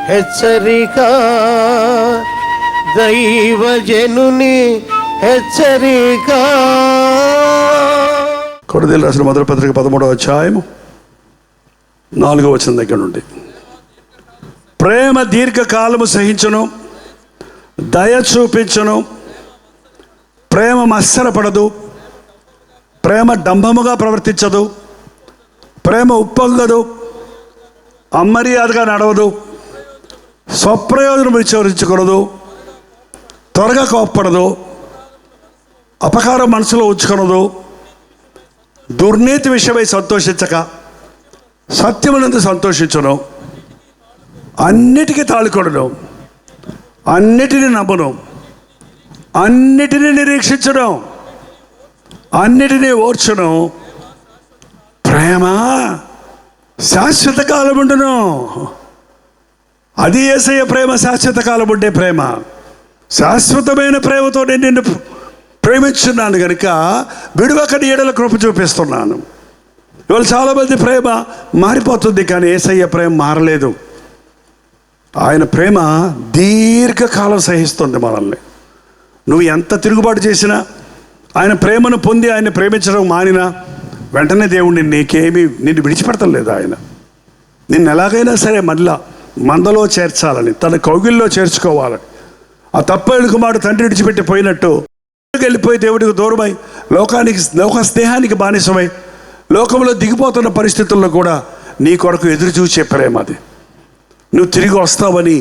హెచ్చరిక, దైవజనుని హెచ్చరిక. కొరింథీయులకు రాసిన మొదటి పత్రిక 13వ అధ్యాయము 4వ వచనం దగ్గర నుండి, ప్రేమ దీర్ఘకాలము సహించును, దయ చూపించును, ప్రేమ మత్సరపడదు, ప్రేమ డంబముగా ప్రవర్తించదు, ప్రేమ ఉప్పొంగదు, అమర్యాదగా నడవదు, స్వప్రయోజనం విచారించకూడదు, త్వరగా కోప్పడదు, అపకారం మనసులో ఉంచుకొనదు, దుర్నీతి విషయమై సంతోషించక సత్యమునందు సంతోషించును, అన్నిటికీ తాళికొడును, అన్నిటినీ నమ్మును, అన్నిటినీ నిరీక్షించును, అన్నిటినీ ఓర్చును. ప్రేమ శాశ్వత కాలం ఉండును. అది యేసయ్య ప్రేమ, శాశ్వత కాలం ఉండే ప్రేమ. శాశ్వతమైన ప్రేమతో నేను నిన్ను ప్రేమించున్నాను కనుక విడువక నీ ఎడల కృప చూపిస్తున్నాను. ఇవాళ చాలామంది ప్రేమ మారిపోతుంది, కానీ యేసయ్య ప్రేమ మారలేదు. ఆయన ప్రేమ దీర్ఘకాలం సహిస్తుంది మనల్ని. నువ్వు ఎంత తిరుగుబాటు చేసినా, ఆయన ప్రేమను పొంది ఆయన ప్రేమించడం మానినా వెంటనే దేవుడిని నిన్ను విడిచిపెడతలేదు. ఆయన నిన్ను ఎలాగైనా సరే మళ్ళా మందలో చేర్చాలని, తన కౌగిల్లో చేర్చుకోవాలని. ఆ తప్పైన కుమారుడు తండ్రి విడిచిపెట్టి పోయినట్టు వెళ్ళిపోయి దేవుడికి దూరమై లోక స్నేహానికి బానిసమై లోకంలో దిగిపోతున్న పరిస్థితుల్లో కూడా నీ కొరకు ఎదురు చూసే ప్రేమ అది. నువ్వు తిరిగి వస్తావని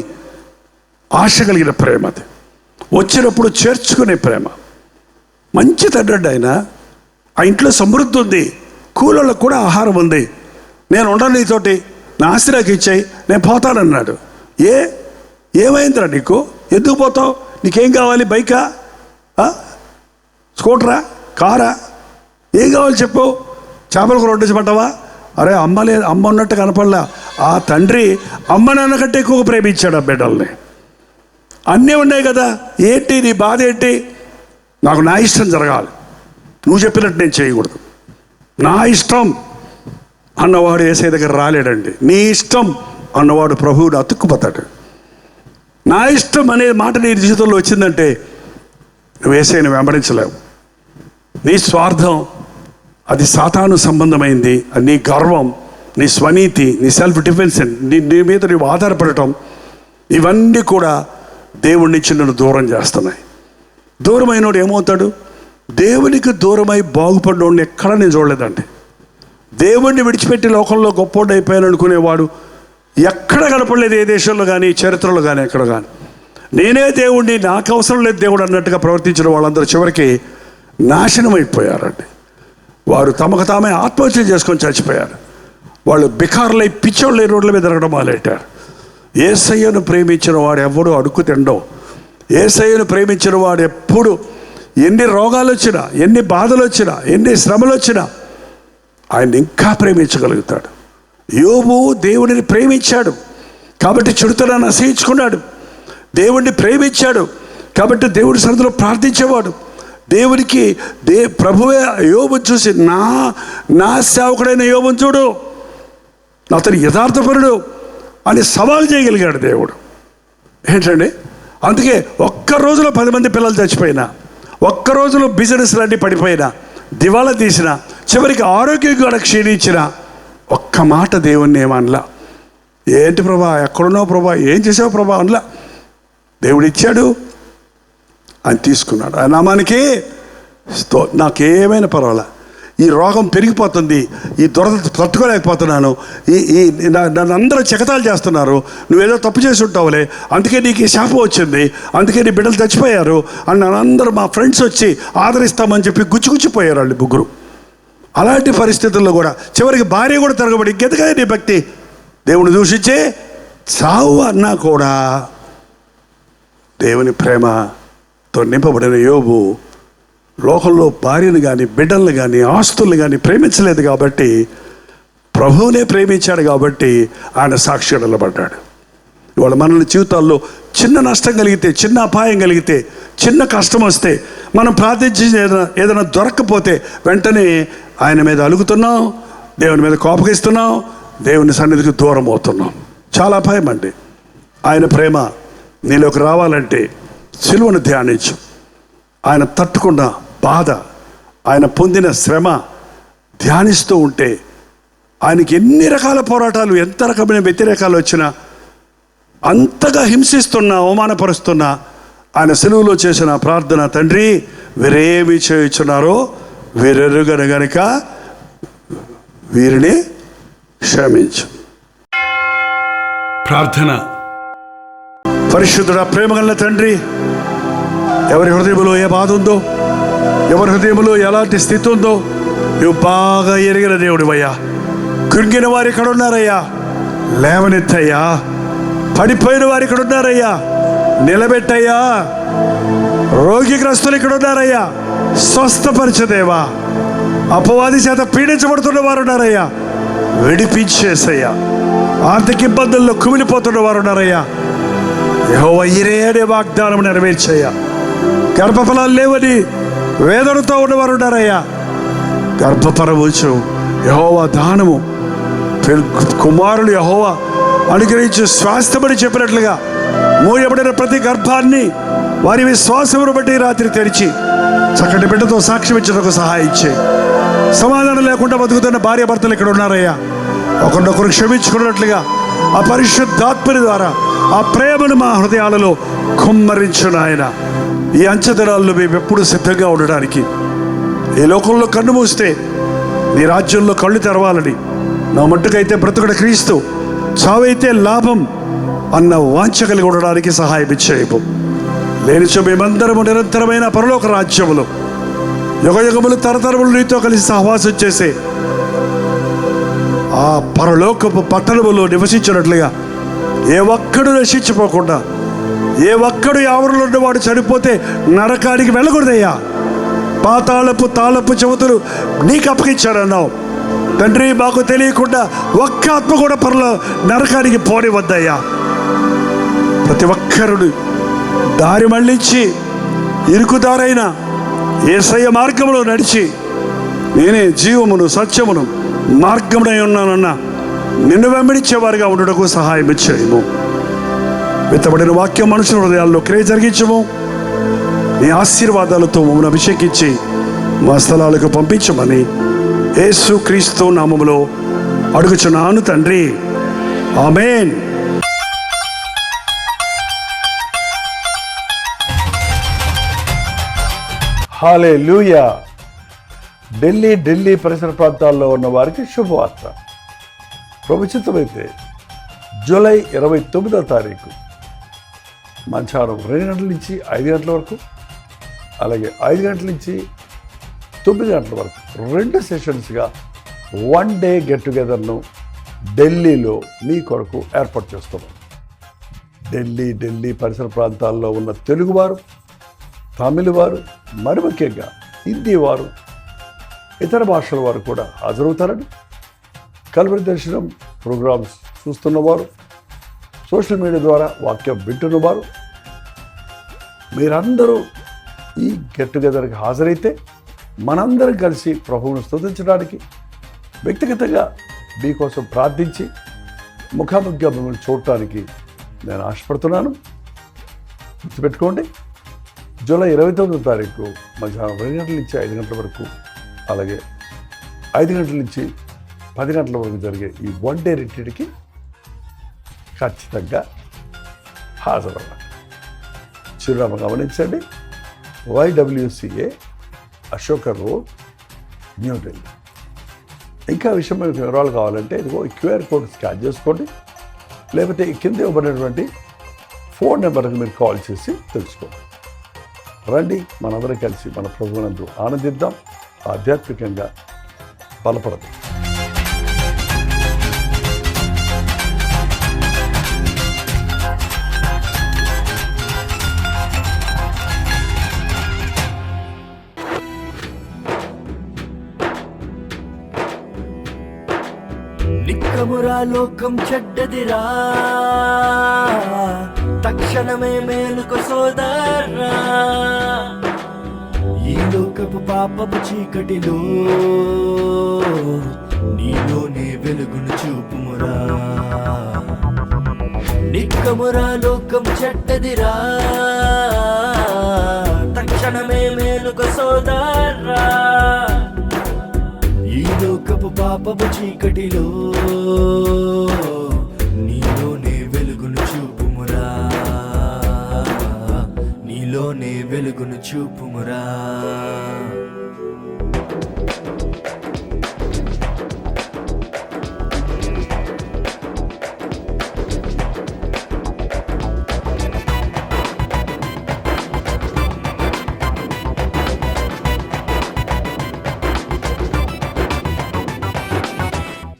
ఆశ కలిగిన ప్రేమ అది. వచ్చినప్పుడు చేర్చుకునే ప్రేమ. మంచి తండ్రి ఆయన. ఆ ఇంట్లో సమృద్ధి ఉంది, కూలోళ్ళకు కూడా ఆహారం ఉంది. నేను ఉండను నీతోటి, నా ఆస్తి నాకు ఇచ్చాయి, నేను పోతానన్నాడు. ఏమైందిరా నీకు? ఎందుకు పోతావు? నీకేం కావాలి? బైకా, స్కూటరా, కారా, ఏం కావాలి చెప్పు? చేపల కూర వండించమంటావా? అరే అమ్మ ఉన్నట్టు కనపడలా. ఆ తండ్రి అమ్మ నాన్న కంటే ఎక్కువ ప్రేమించాడు ఆ బిడ్డల్ని. అన్నీ ఉన్నాయి కదా, ఏంటి నీ బాధ ఏంటి? నాకు నా ఇష్టం జరగాలి, నువ్వు చెప్పినట్టు నేను చేయకూడదు. నా ఇష్టం అన్నవాడు యేసయ్య దగ్గర రాలేడండి. నీ ఇష్టం అన్నవాడు ప్రభువుని అతుక్కుపోతాడు. నా ఇష్టం అనే మాట నీ జీవితంలో వచ్చిందంటే నువ్వు యేసయ్యని వెంబడించలేవు. నీ స్వార్థం అది సాతాను సంబంధమైంది. నీ గర్వం, నీ స్వనీతి, నీ సెల్ఫ్ డిఫెన్స్, నీ మీద నువ్వు ఆధారపడటం, ఇవన్నీ కూడా దేవుడి నుంచి నన్ను దూరం చేస్తున్నాయి. దూరమైనోడు ఏమవుతాడు? దేవునికి దూరమై బాగుపడినోడిని ఎక్కడ నేను చూడలేదండి. దేవుణ్ణి విడిచిపెట్టి లోకంలో గొప్పోడు అయిపోయాను అనుకునేవాడు ఎక్కడ కనపడలేదు, ఏ దేశంలో కానీ, చరిత్రలో కానీ, ఎక్కడ కానీ. నేనే దేవుణ్ణి, నాకు అవసరం లేదు దేవుడు అన్నట్టుగా ప్రవర్తించిన వాళ్ళందరూ చివరికి నాశనం అయిపోయారండి. వారు తమకు తామే ఆత్మహత్య చేసుకొని చచ్చిపోయారు. వాళ్ళు బికార్లై పిచ్చోళ్ళ రోడ్ల మీద తిరగడం మొదలెట్టారు. యేసయ్యను ప్రేమించిన వాడు ఎవ్వడూ అడుక్కు తినడం. యేసయ్యను ప్రేమించిన వాడు ఎప్పుడు ఎన్ని రోగాలు వచ్చినా, ఎన్ని బాధలు వచ్చినా, ఎన్ని శ్రమలు వచ్చినా ఆయన ఇంకా ప్రేమించగలుగుతాడు. యోబు దేవుడిని ప్రేమించాడు కాబట్టి చెడుతనాన్ని అసహించుకున్నాడు. దేవుడిని ప్రేమించాడు కాబట్టి దేవుడి సన్నిధిలో ప్రార్థించేవాడు. దేవునికి ప్రభువే యోబుని చూసి నా సేవకుడైన యోబుని చూడు, అతను యథార్థపరుడు అని సవాల్ చేయగలిగాడు దేవుడు. ఏంటండి? అందుకే ఒక్క రోజులో 10 మంది పిల్లలు చచ్చిపోయినా, ఒక్క రోజులో బిజినెస్లు అన్నీ పడిపోయినా, దివాళా తీసిన, చివరికి ఆరోగ్యం కూడా క్షీణించిన, ఒక్క మాట దేవుణ్ణి ఏమనలా. ఏంటి ప్రభా, ఎక్కడున్నావు ప్రభా, ఏం చేసావు ప్రభా అనలా. దేవుడు ఇచ్చాడు, ఆయన తీసుకున్నాడు. ఆ నామానికి నాకేమైనా పర్వాలా. ఈ రోగం పెరిగిపోతుంది, ఈ దురద తట్టుకోలేకపోతున్నాను, నన్ను అందరూ చెకతాలు చేస్తున్నారు, నువ్వేదో తప్పు చేసి ఉంటావులే, అందుకే నీకు ఈ శాపం వచ్చింది, అందుకే నీ బిడ్డలు చచ్చిపోయారు అని నన్నందరూ మా ఫ్రెండ్స్ వచ్చి ఆదరిస్తామని చెప్పి గుచ్చిపోయారు వాళ్ళు ముగ్గురు. అలాంటి పరిస్థితుల్లో కూడా చివరికి భార్య కూడా తిరగబడి ఇంకెందుగా నీ భక్తి, దేవుని దూషించే చావు అన్నా కూడా దేవుని ప్రేమతో నింపబడిన యోబు లోకంలో భార్యను కానీ, బిడ్డలను కానీ, ఆస్తుల్ని కానీ ప్రేమించలేదు కాబట్టి, ప్రభువునే ప్రేమించాడు కాబట్టి ఆయన సాక్షి నిలబడ్డాడు. ఇవాళ మన జీవితాల్లో చిన్న నష్టం కలిగితే, చిన్న అపాయం కలిగితే, చిన్న కష్టం వస్తే, మనం ప్రార్థించి ఏదైనా దొరక్కపోతే వెంటనే ఆయన మీద అలుగుతున్నాం, దేవుని మీద కోపగిస్తున్నాం, దేవుని సన్నిధికి దూరం అవుతున్నాం. చాలా అపాయం అండి. ఆయన ప్రేమ నీలోకి రావాలంటే సిలువను ధ్యానించు. ఆయన తట్టుకున్న బాధ, ఆయన పొందిన శ్రమ ధ్యానిస్తూ ఉంటే ఆయనకి ఎన్ని రకాల పోరాటాలు, ఎంత రకమైన వ్యతిరేకాలు వచ్చినా, అంతగా హింసిస్తున్నా, అవమానపరుస్తున్నా ఆయన సిలువలో చేసిన ప్రార్థన, తండ్రి వీరేమి చేయుచున్నారో వీరెరుగను గనుక వీరిని క్షమించు. ప్రార్థన. పరిశుద్ధుడా, ప్రేమగల తండ్రి, ఎవరి హృదయంలో ఏ బాధ ఉందో, ఎవరి హృదయంలో ఎలాంటి స్థితి ఉందో నువ్వు బాగా ఎరిగిన దేవుడివయ్యా. కృంగిన వారు ఇక్కడ ఉన్నారయ్యా, లేవనెత్తయ్యా. పడిపోయిన వారు ఇక్కడ ఉన్నారయ్యా, నిలబెట్టయ్యా. రోగిగ్రస్తులు ఇక్కడ ఉన్నారయ్యా, స్వస్థపరచదేవా. అపవాది చేత పీడించబడుతున్న వారు ఉన్నారయ్యా, విడిపించేసయ్యా. ఆర్థిక ఇబ్బందుల్లో కుమిలిపోతున్న వారు ఉన్నారయ్యా, యెహోవా ఈరే అనే వాగ్దానం నెరవేర్చయ్యా. గర్భఫలాలు లేవని వేదనతో ఉన్నవారు ఉన్నారయ్యా, గర్భఫలముచ్చు యెహోవా దానము. కుమారులు యెహోవా అనుగ్రహించి స్వాస్థ్యమని చెప్పినట్లుగా మూయబడిన ప్రతి గర్భాన్ని వారి విశ్వాసమును బట్టి రాత్రి తెరిచి చక్కటి బిడ్డతో సాక్ష్యం ఇచ్చడానికి సహాయం చేయి. సమాధానం లేకుండా బతుకుతున్న భార్య భర్తలు ఇక్కడ ఉన్నారయ్యా, ఒకరినొకరు క్షమించుకున్నట్లుగా ఆ పరిశుద్ధాత్మని ద్వారా ఆ ప్రేమను మా హృదయాలలో కుమ్మరించును ఆయన. ఈ అంచెదినాల్లో మేము ఎప్పుడు సిద్ధంగా ఉండడానికి, ఈ లోకంలో కన్ను మూస్తే నీ రాజ్యంలో కళ్ళు తెరవాలని, నా మట్టుకైతే బ్రతుకుడు క్రీస్తు, చావైతే లాభం అన్న వాంఛ కలిగి ఉండడానికి సహాయం ఇచ్చేయము. లేనిచో మేమందరము నిరంతరమైన పరలోక రాజ్యములు యుగయుగములు తరతరములు నీతో కలిసి సహవాసం చేసే ఆ పరలోకపు పట్టణములో నివసించినట్లుగా ఏ ఒక్కడు నశించిపోకుండా, ఏ ఒక్కడు ఎవరిలో ఉన్నవాడు చనిపోతే నరకానికి వెళ్ళకూడదయ్యా. పాతాళపు తాళపు చెవుతులు నీకు అప్పగించాడన్నావు తండ్రి. మాకు తెలియకుండా ఒక్క ఆత్మ కూడా నరకానికి పోనివద్దయ్యా. ప్రతి ఒక్కరుడు దారి మళ్ళించి ఇరుకుదారైన యేసయ్య మార్గములో నడిచి నేనే జీవమును సత్యమును మార్గమునై ఉన్నానన్న నిన్ను వెంబడించేవారుగా ఉండటకు సహాయం ఇచ్చేయము. విత్తబడిన వాక్యం మనుషుల హృదయాల్లో క్రియ జరిగించము. నీ ఆశీర్వాదాలతో మమ్మల్ని అభిషేకించి మా స్థలాలకు పంపించమని యేసు క్రీస్తు నామములో అడుగుచున్నాను తండ్రి, ఆమేన్. హల్లెలూయా. ఢిల్లీ పరిసర ప్రాంతాల్లో ఉన్న వారికి శుభవార్త. ప్రభుత్వమైతే జూలై 29వ తారీఖు మధ్యాహ్నం 2 గంటల నుంచి 5 గంటల వరకు, అలాగే 5 గంటల నుంచి 9 గంటల వరకు 2 సెషన్స్గా 1 డే గెట్ టుగెదర్ను ఢిల్లీలో మీ కొరకు ఏర్పాటు చేస్తున్నాం. ఢిల్లీ పరిసర ప్రాంతాల్లో ఉన్న తెలుగువారు, తమిళ వారు, మరి ముఖ్యంగా హిందీ వారు, ఇతర భాషల వారు కూడా హాజరవుతారని, కల్వరి దర్శనం ప్రోగ్రామ్స్ చూస్తున్నవారు, సోషల్ మీడియా ద్వారా వాక్యం వింటున్నవారు, మీరందరూ ఈ గెట్ టుగెదర్కి హాజరైతే మనందరం కలిసి ప్రభువును స్తుతించడానికి, వ్యక్తిగతంగా మీకోసం ప్రార్థించి ముఖాముఖిగా మిమ్మల్ని చూడటానికి నేను ఆశపడుతున్నాను. గుర్తుపెట్టుకోండి, జూలై 29వ తారీఖు మధ్యాహ్నం 2 గంటల నుంచి 5 గంటల వరకు, అలాగే 5 గంటల నుంచి 10 గంటల వరకు జరిగే ఈ 1 డే రిట్రీట్కి ఖచ్చితంగా హాజరవ్వాలి. చిరునామా గమనించండి, YWCA అశోక రోడ్, న్యూఢిల్లీ. ఇంకా విషయం మీకు వివరాలు కావాలంటే ఇదిగో ఈ QR కోడ్ స్కాన్ చేసుకోండి, లేకపోతే ఈ కింద ఇవ్వబడినటువంటి ఫోన్ నెంబర్కి మీరు కాల్ చేసి తెలుసుకోండి. రండి, మనందరం కలిసి మన ప్రభువునందు ఆనందిద్దాం, ఆధ్యాత్మికంగా బలపడదాం. నిక్కమురా లోకం చెడ్డదిరా, తక్షణమే మేలుకు సోదరా. ఈ లోకపు పాపపు చీకటిలో నీలోనే వెలుగును చూపుమురా. నిక్కమురా లోకం చెడ్డదిరా తక్షణమే మేలుకో సోదరా ఈ లోకపు పాపపు చీకటిలో నీలోనే వెలుగును చూపుమురా నీలోనే వెలుగును చూపుమురా